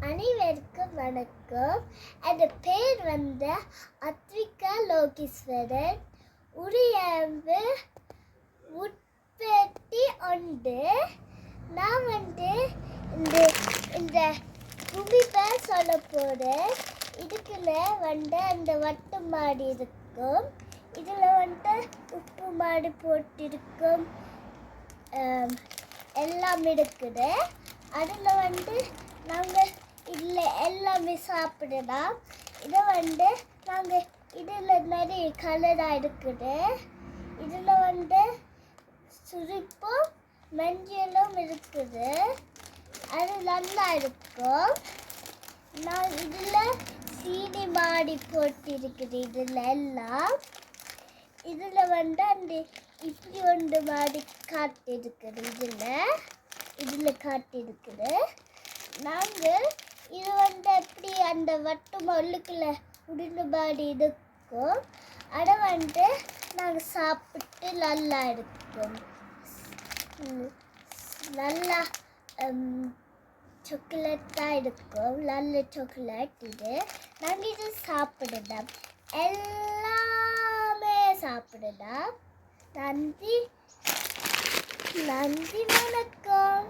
அனைவருக்கும் வணக்கம். என் பேர் அத்விகா லோகீஸ்வரன். உரியம்பு உற்பத்தி உண்டு. நான் இந்த இந்த குமிப்பை சொல்ல போகிறேன். இதுக்குள்ள அந்த வட்டு மாடி இருக்கும். இதில் உப்பு மாடு போட்டிருக்கும். எல்லாம் இருக்குது. அதில் நாங்கள் இதில் எல்லாமே சாப்பிடலாம். இதை நாங்கள் இதில் நிறைய கலராக இருக்குது. இதில் சுரிப்பும் மஞ்சளும் இருக்குது. அது நல்லா இருக்கும். நான் இதில் சீனி மாடி போட்டிருக்குது. இதில் எல்லாம் இதில் அந்த இப்படி ஒன்று மாடி காட்டிருக்குது. இதில் காட்டிருக்குது. நாங்கள் இது எப்படி அந்த வட்டு மல்லுக்குள்ள உருண்டு மாடி இருக்கும். அதை நாங்கள் சாப்பிட்டு நல்லா இருக்கும். நல்லா சாக்லேட்டாக இருக்கும். நல்ல சாக்லேட் இது. நாங்கள் இது சாப்பிடலாம். எல்லாமே சாப்பிடலாம். நன்றி வணக்கம்.